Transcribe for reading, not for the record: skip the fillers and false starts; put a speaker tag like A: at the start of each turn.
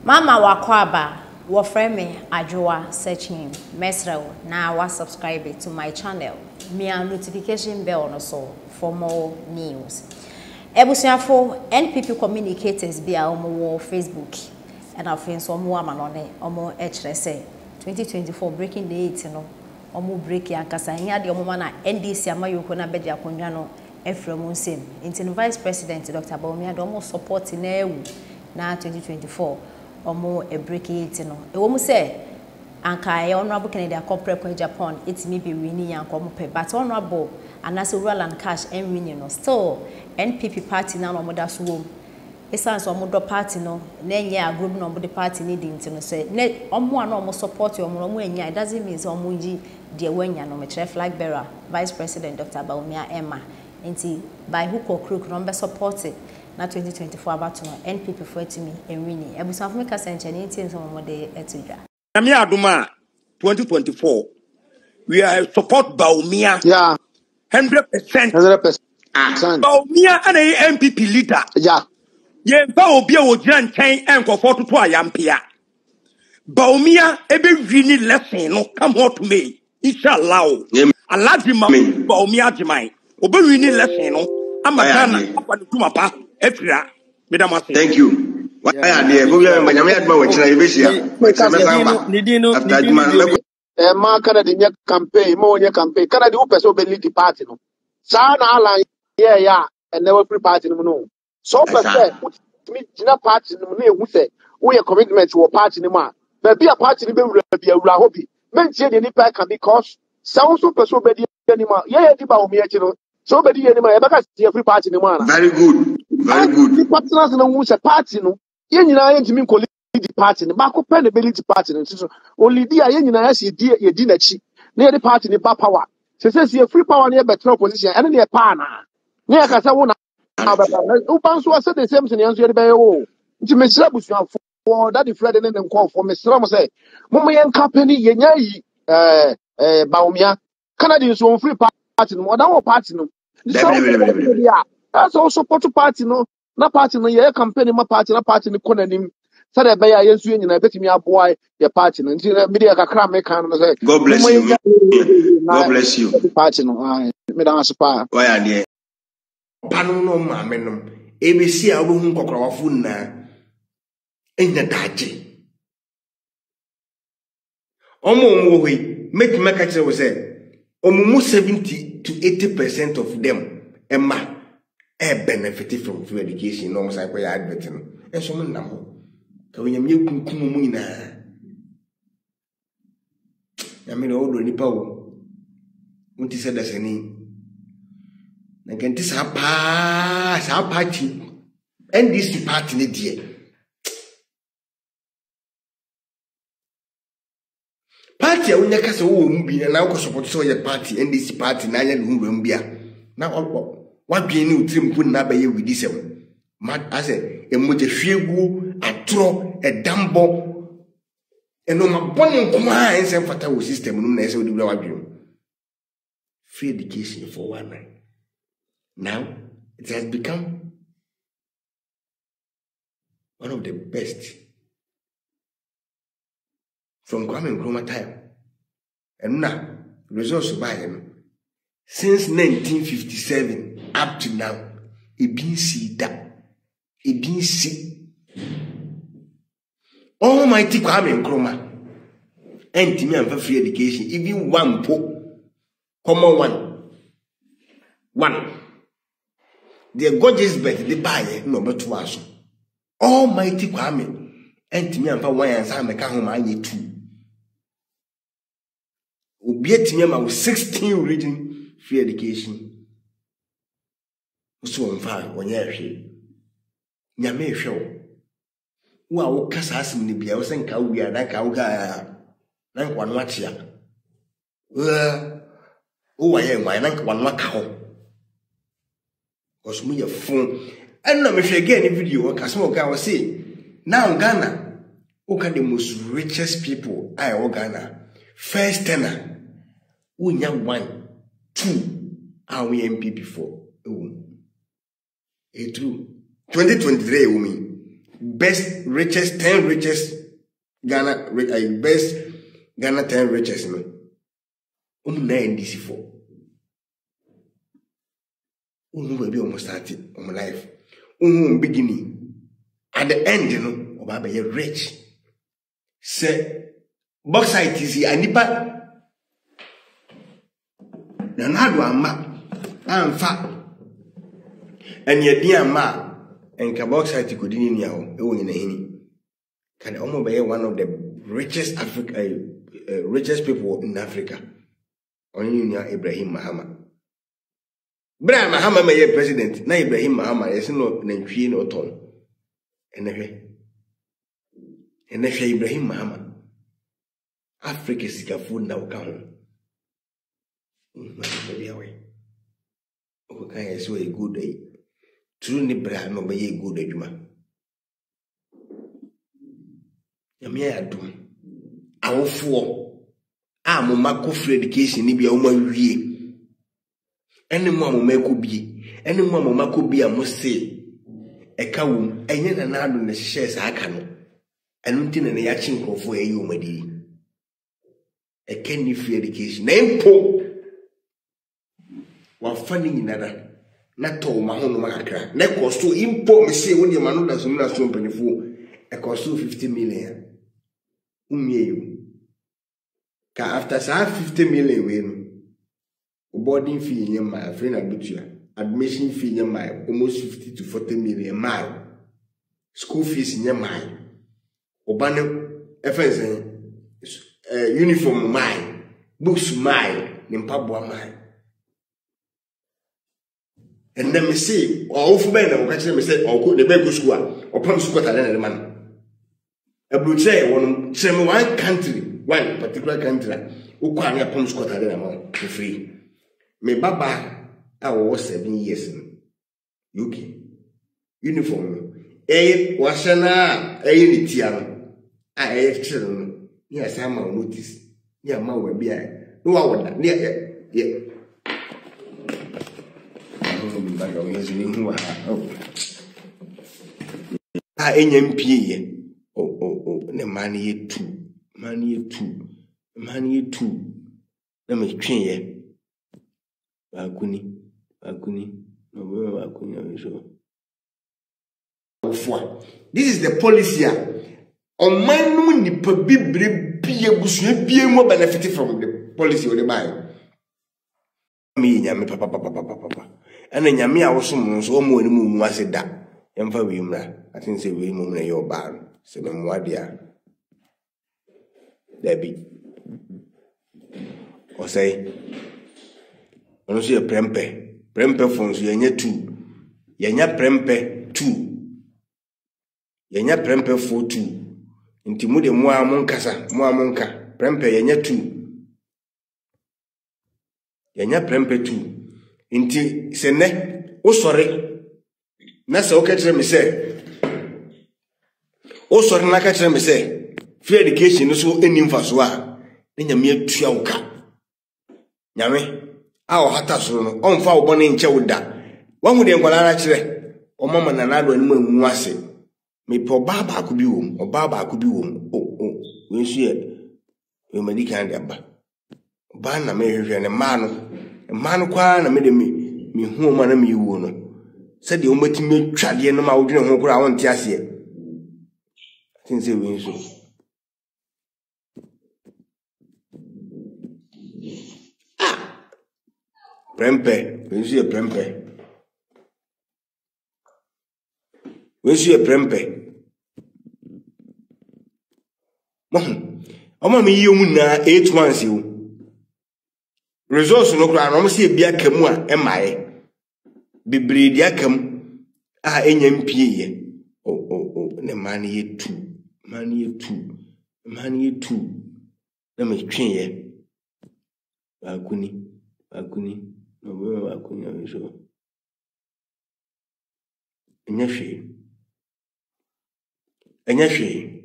A: Mama wakwaba wofreme Ajua searching mesrel na wa subscribe to my channel. Me a notification bell no so for more news. Ebusuafo NPP communicators be a omo Facebook and afin so omo amanone omo say 2024 breaking the 8 no omo break yankasa nya de omo na NDC amayoko na bedi akonwa no efrem nsem. Intin Vice President Dr. Bawuma do omo support na ewu na 2024 omo e break it no e wo mu say anka e honorable Canada corporate in Japan it may be winning yanko mo pe but honorable anase rural and cash and winning no still NPP party na no mo da so wo esan so mo do party no na enya group no mo the party need nti no say ne omo ana omo support omo mo enya it doesn't mean so omo ji de wanya no me chere flag bearer Vice President Dr. Bawuma Emma nti by hook or crook no be support it na 2024 about no NPP for me and winning ebusan for me ka senche ni tin so mo de etudwa
B: Ami Aduma 2024 we are support Bawuma 100%. Bawuma and NPP leader ye ba obi a ogira nchen enkofo toto ayampia Bawuma ebe wini lesson no come out me inshallah aladima Bawuma ajimai obe wini lesson no amakana akwani tumapa efira medamase.
C: Thank you. Why are there? Go here, my young man. Which I wish you.
D: Canada campaign, more campaign. Canada who person lead the party no. Sana ala yeah, and never free party no. So person me Gina party no na who say we a commitment to a party no ma. But be a party no be a hobby. Men say the nipa can because sound so person be the anima. Yeah, the Bawuma no. So be the anima. Ebeka see free party no ma.
C: Very good. Very good.
D: The partners no who say party no. Ye nyina ye ntimi ko lead the party ne ba ko pen the lead party ne so o lead ya ye nyina ye di na chi na ye the party ne ba power se free power ne ye better opposition ene ne pa na ne ya kasa wo na o ban so say the same thing yanso ye be ye o nti me sira busuafo that the Fred ne nko for me sira mo say mo ye nka pani ye nya yi Bawuma Canada so free party no da wo party no that's also support party no na party no ye campaign ma party na party ni konanim sada be ya yensu nyina betimi aboa ye party no nti media kakra me kan no say
C: God bless you. God bless you.
D: Party no me dan aspa
C: why are there panu no ma menom ebesi a obo hu kokrawafo na enya daje omo hoi make me catch we say omumu 70 to 80% of them emma benefit from free education no say ko ya advert no enso mo nam ho ka we nyame kunkum mu nyina nyame no odo nipa wo unti se dasani na genti sa party NDC party ne die party a wonya kase wo mu bi na wo support so ye party NDC party na anya ne hu mu bia na what being new trim put na baye with this mad as a moje hwegu atro e dambo eno ma bonin kuma ensem fata wo system no na ese odi bla wadwem free education for one night. Now it has become one of the best from Kwame Nkrumah time and now results by him since 1957 up to now, it been see that. It been see. Almighty Kwame Nkrumah. And me and for free education. Even one po. Common one. The gorgeous bed, the buy number 2 also. Almighty Kwame. And me and for one and some can home I need 2. Ubiet me with 16 reading free education. So on fire when you're here. Nyame show. Wa kasa asim ni bia wo senka wo ya dan ka wo ga nan kwa no atia. O wa ye nwan nan kwa no aka ho. Cause mu ye fun. And na me hwe again ni video ka so ga wo say now Ghana who the most richest people I Ghana first tenor we 1 2 and we MP before. True. 2023 women best richest 10 richest Ghana best Ghana 10 richest no. Na NDC4. Will be almost started on my life. Beginning. At the end, you know, Obaba you're rich. Say bauxite is here, Anipa. Nanado ama. I'm fat. And yet, dear ma, and bauxite could in yao, in a henny. Can almost be one of the richest richest people in Africa. Only Ibrahim Mahama. Ibrahim Mahama may be president. Na Ibrahim Mahama is no Nanchi no ton. And Ibrahim Mahama. Africa is a food now come. Okay, so a good day. True Ibrahim no be a good day, Juma. Yamia do. Our four. Mo mako free education ni bia o ma wie ene mo mako bi ene mo mako bi a mo se e ka wom enye na ado na hye sa aka no eno nti na ya chi nkrofo e yi o madi e ken ni free education na impo wa fani ni nada na to ma ho no makakra na cost impo me se woni ma no da so na so mpanifo e cost 50 million umie yo. After 50 million win, boarding fee in my friend admission fee in my almost 50 to 40 million mile. School fees in your mind. Obana FS uniform mile, books mile, Nimpabwa mile. And then me say, or for men, or catch them say, or the baby school, or pump squat at the man. A blue chair, one country. One particular country, who can't have pumps got amount for free. Me baba, I was 7 years in UK. Uniform. Washana, Nitiano. I have children. Yes, I'm on notice. Yeah, ma will be a no one. Yeah. NMP. Oh, the money too. Money too. Let me train ye. Bakuni. This is the policy. On my no nipa bibre bie busue bie mo benefit from the policy of the buy. Me nyame papa. Ana nyame a woso mo so mo ani mu ase da. Yemfa wi mra. I think say wi mu na yo ba. Se me mo adia. Debbie. Or say, I see a prempe phones, yenya 2. Yenya prempe 2. Yenya prempe 4-2. Intimude mua monka. Prempe yenya 2. Yenya prempe 2. Inti sene, o sorry. Nasa okachire me say. O sorry nakachire me say. Free education so enim faso a nyame atua wo ka nyame a o hata so no onfa wo bone nche wo da wahu de nkwala kire o mama na nado anim amu ase me po baba ko bi wom we so ye we medika ndi aba ba na me hwehwe ne ma no kwa na me de me hu ma na me yiwo no se de o matimi twade no ma wo dwene ho kura won ti ase tin se we so Prempe, we see a prempe. Mama me you na 8 months you. Resource no kra no see bia kamu a emae. Bibre dia kam a enyempie ye. Oh, ne man ye 2. Man ye 2. Na me twen ye. Bakuni. No so. Enye hwe.